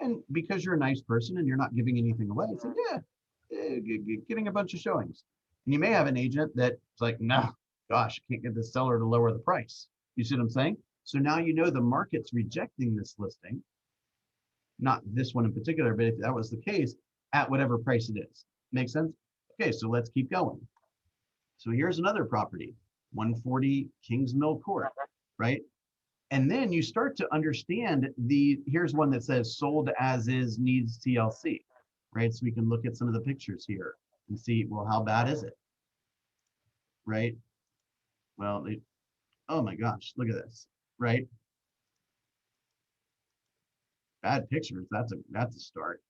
And because you're a nice person and you're not giving anything away, say, yeah, getting a bunch of showings. And you may have an agent that's like, no, gosh, can't get the seller to lower the price. You see what I'm saying? So now you know the market's rejecting this listing, not this one in particular, but if that was the case, at whatever price it is. Make sense? Okay, so let's keep going. So here's another property, 140 Kings Mill Court, right? And then you start to understand here's one that says sold as is, needs TLC, right? So we can look at some of the pictures here and see, well, how bad is it, right? Well, oh my gosh, look at this, right? Bad pictures, that's a start.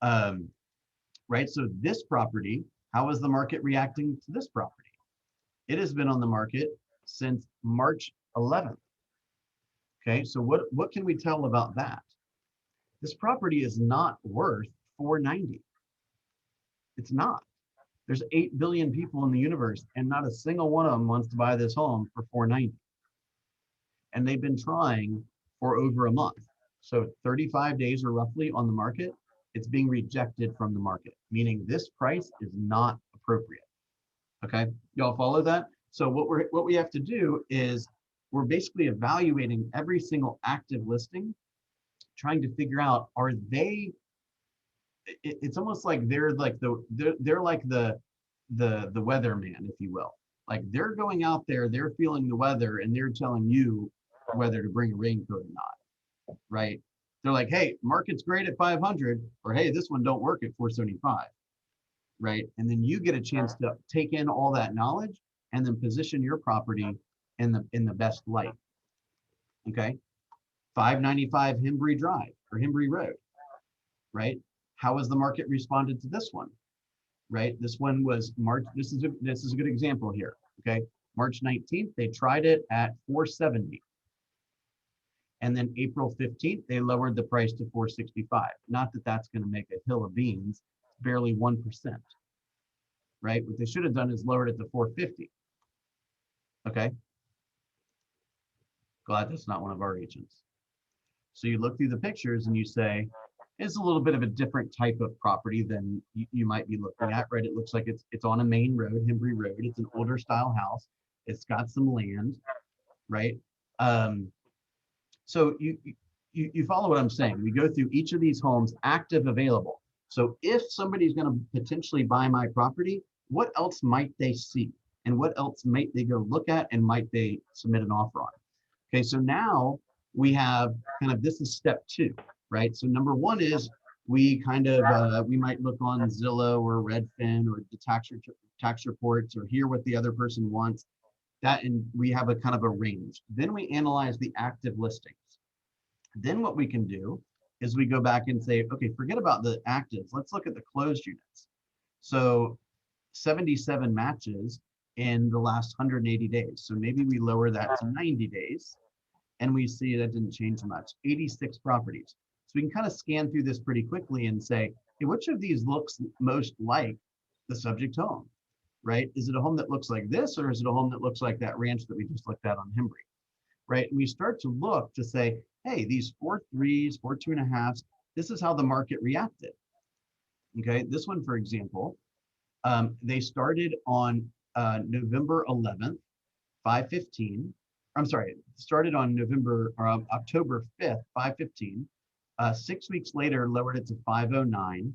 Right, so this property, how is the market reacting to this property? It has been on the market since March 11th. Okay, so what can we tell about that? This property is not worth 490. It's not. There's 8 billion people in the universe and not a single one of them wants to buy this home for 490. And they've been trying or over a month. So 35 days or roughly on the market, it's being rejected from the market, meaning this price is not appropriate. Okay, y'all follow that? So what we have to do is we're basically evaluating every single active listing, trying to figure out, are they, it's almost like they're like they're like the weatherman, if you will. Like they're going out there, they're feeling the weather, and they're telling you whether to bring a raincoat or not, right? They're like, hey, market's great at 500, or hey, this one don't work at 475, right? And then you get a chance to take in all that knowledge and then position your property in the best light. Okay, 595 Hembry Drive or Hembry Road, right? How has the market responded to this one? Right, this one was March. This is a good example here. Okay, March 19th, they tried it at 470. And then April 15th, they lowered the price to 465. Not that that's going to make a hill of beans, it's barely 1%. Right, what they should have done is lowered it to 450. Okay, glad that's not one of our agents. So you look through the pictures and you say, it's a little bit of a different type of property than you might be looking at, right? It looks like it's on a main road, Hembry Road. It's an older style house. It's got some land, right? So you follow what I'm saying. We go through each of these homes, active, available. So if somebody's going to potentially buy my property, what else might they see? And what else might they go look at and might they submit an offer on? Okay, so now we have kind of, this is step 2. Right. So number 1 is we kind of we might look on Zillow or Redfin or the tax reports or hear what the other person wants. That, and we have a kind of a range. Then we analyze the active listings. Then what we can do is we go back and say, okay, forget about the actives. Let's look at the closed units. So 77 matches in the last 180 days. So maybe we lower that to 90 days and we see that didn't change much. 86 properties. So we can kind of scan through this pretty quickly and say, hey, which of these looks most like the subject home, right? Is it a home that looks like this, or is it a home that looks like that ranch that we just looked at on Hembry, right? And we start to look to say, hey, these 4 3s, 4 2.5s, this is how the market reacted. Okay, this one, for example, they started on November 11th, 515. I'm sorry, started on October 5th, 515. 6 weeks later, lowered it to 509,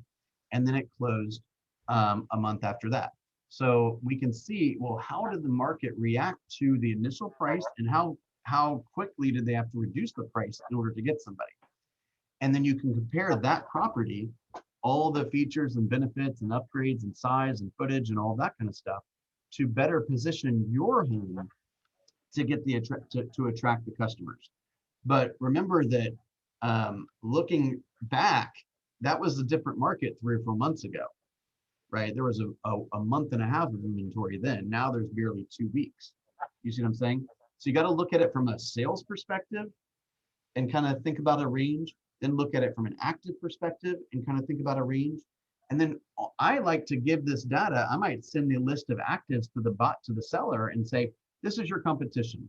and then it closed a month after that. So we can see, well, how did the market react to the initial price, and how quickly did they have to reduce the price in order to get somebody? And then you can compare that property, all the features and benefits and upgrades and size and footage and all that kind of stuff, to better position your home to get the to attract the customers. But remember that looking back, that was a different market 3 or 4 months ago, right? There was a month and a half of inventory then. Now there's barely 2 weeks. You see what I'm saying? So you got to look at it from a sales perspective and kind of think about a range, then look at it from an active perspective and kind of think about a range. And then I like to give this data. I might send the list of actives to the seller and say, this is your competition.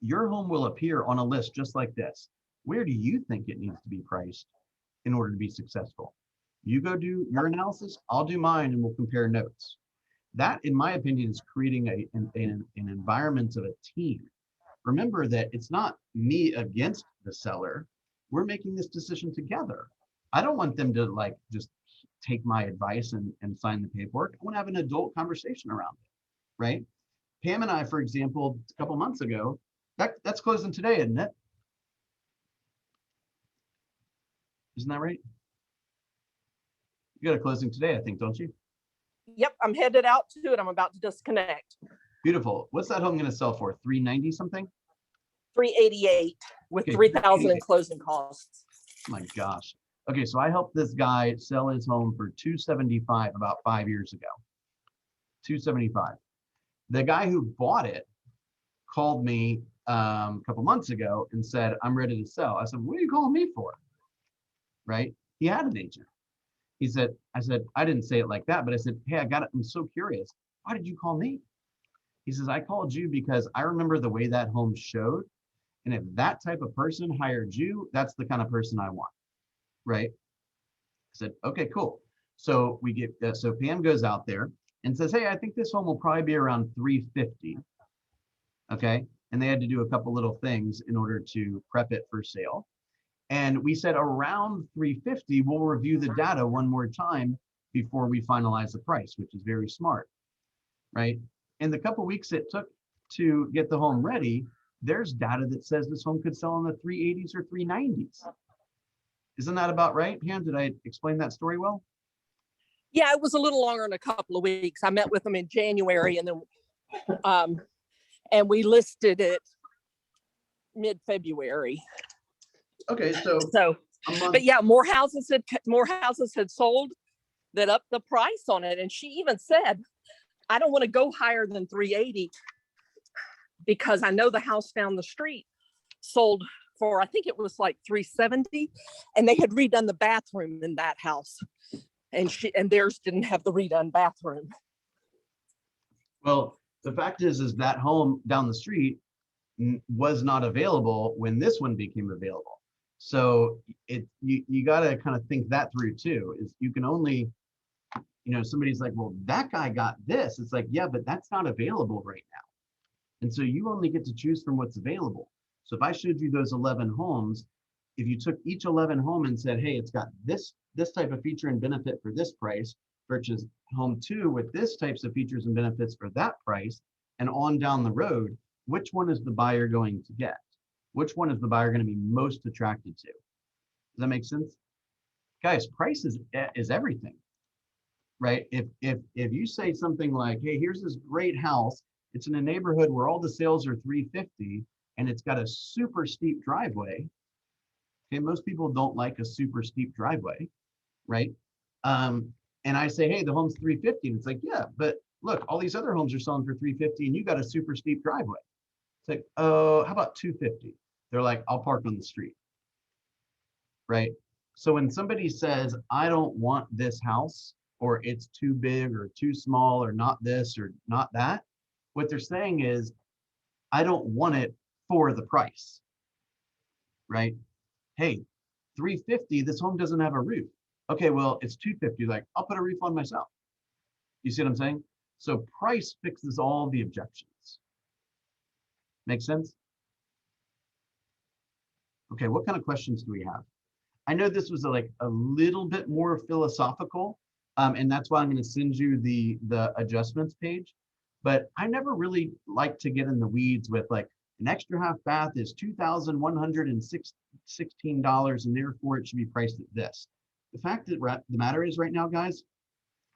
Your home will appear on a list just like this. Where do you think it needs to be priced in order to be successful? You go do your analysis, I'll do mine, and we'll compare notes. That, in my opinion, is creating an environment of a team. Remember that it's not me against the seller. We're making this decision together. I don't want them to like just take my advice and sign the paperwork. I want to have an adult conversation around it, right? Pam and I, for example, a couple months ago, that's closing today, isn't it? Isn't that right? You got a closing today, I think, don't you? Yep, I'm headed out to it. I'm about to disconnect. Beautiful. What's that home going to sell for? 390 something? 388 with Okay, 3,000 in closing costs. Oh my gosh. Okay, so I helped this guy sell his home for 275 about 5 years ago. 275. The guy who bought it called me a couple months ago and said, I'm ready to sell. I said, what are you calling me for? Right? He had an agent. He said, I didn't say it like that, but I said, hey, I got it. I'm so curious. Why did you call me? He says, I called you because I remember the way that home showed. And if that type of person hired you, that's the kind of person I want, right? I said, okay, cool. So we get, so Pam goes out there and says, hey, I think this home will probably be around 350. Okay. And they had to do a couple little things in order to prep it for sale. And we said around 350, we'll review the data one more time before we finalize the price, which is very smart, right? In the couple weeks it took to get the home ready, there's data that says this home could sell in the 380s or 390s. Isn't that about right, Pam? Did I explain that story well? Yeah, it was a little longer than a couple of weeks. I met with them in January, and then and we listed it mid-February. Okay, so but yeah, more houses had sold that upped the price on it. And she even said, I don't want to go higher than 380 because I know the house down the street sold for, I think it was like 370, and they had redone the bathroom in that house, and theirs didn't have the redone bathroom. Well, the fact is that home down the street was not available when this one became available. So you got to kind of think that through too. Is you can only, somebody's like, well, that guy got this. It's like, yeah, but that's not available right now. And so you only get to choose from what's available. So if I showed you those 11 homes, if you took each 11 home and said, hey, it's got this type of feature and benefit for this price, versus home 2 with this types of features and benefits for that price, and on down the road, which one is the buyer going to get? Which one is the buyer going to be most attracted to? Does that make sense? Guys, price is everything, right? If you say something like, hey, here's this great house, it's in a neighborhood where all the sales are 350 and it's got a super steep driveway. Okay, most people don't like a super steep driveway, right? And I say, hey, the home's 350, and it's like, yeah, but look, all these other homes are selling for 350 and you got a super steep driveway. It's like, oh, how about 250? They're like, I'll park on the street, right? So when somebody says, I don't want this house, or it's too big or too small, or not this or not that, what they're saying is, I don't want it for the price, right? Hey, 350, this home doesn't have a roof. Okay, well, it's 250, like, I'll put a roof on myself. You see what I'm saying? So price fixes all the objections. Make sense? Okay, what kind of questions do we have? I know this was a little bit more philosophical, and that's why I'm going to send you the adjustments page. But I never really like to get in the weeds with like an extra half bath is $2,116, and therefore it should be priced at this. The fact that the matter is right now, guys,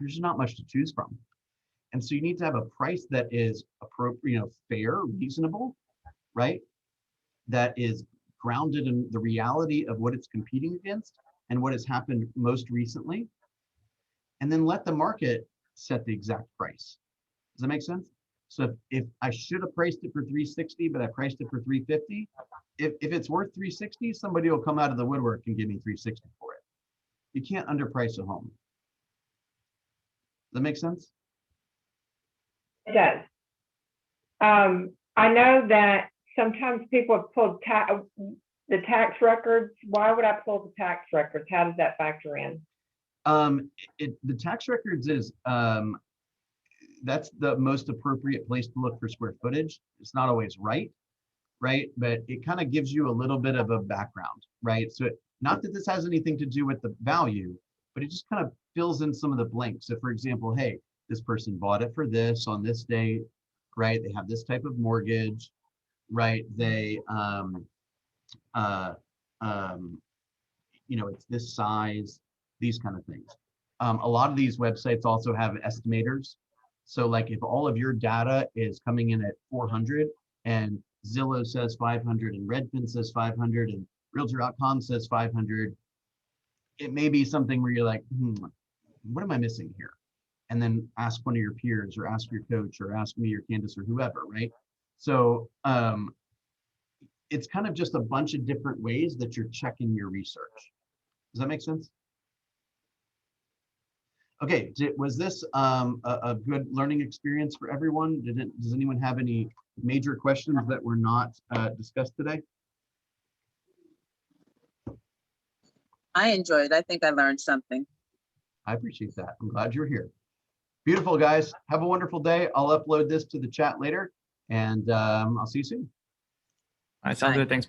there's just not much to choose from, and so you need to have a price that is appropriate, fair, reasonable, right? That is grounded in the reality of what it's competing against and what has happened most recently, and then let the market set the exact price. Does that make sense? So if I should have priced it for 360, but I priced it for 350, if it's worth 360, somebody will come out of the woodwork and give me 360 for it. You can't underprice a home. Does that make sense? It does. I know that sometimes people have pulled the tax records. Why would I pull the tax records? How does that factor in? The tax records is, that's the most appropriate place to look for square footage. It's not always right? But it kind of gives you a little bit of a background, right? So not that this has anything to do with the value, but it just kind of fills in some of the blanks. So for example, hey, this person bought it for this on this date, right? They have this type of mortgage, right? They, it's this size, these kind of things. A lot of these websites also have estimators. So like if all of your data is coming in at 400 and Zillow says 500 and Redfin says 500 and Realtor.com says 500, it may be something where you're like, what am I missing here? And then ask one of your peers or ask your coach or ask me or Candace or whoever, right? So it's kind of just a bunch of different ways that you're checking your research. Does that make sense? Okay, was this a good learning experience for everyone? Does anyone have any major questions that were not discussed today? I enjoyed. I think I learned something. I appreciate that. I'm glad you're here. Beautiful, guys. Have a wonderful day. I'll upload this to the chat later, and I'll see you soon. All right, sounds Bye. good. Thanks.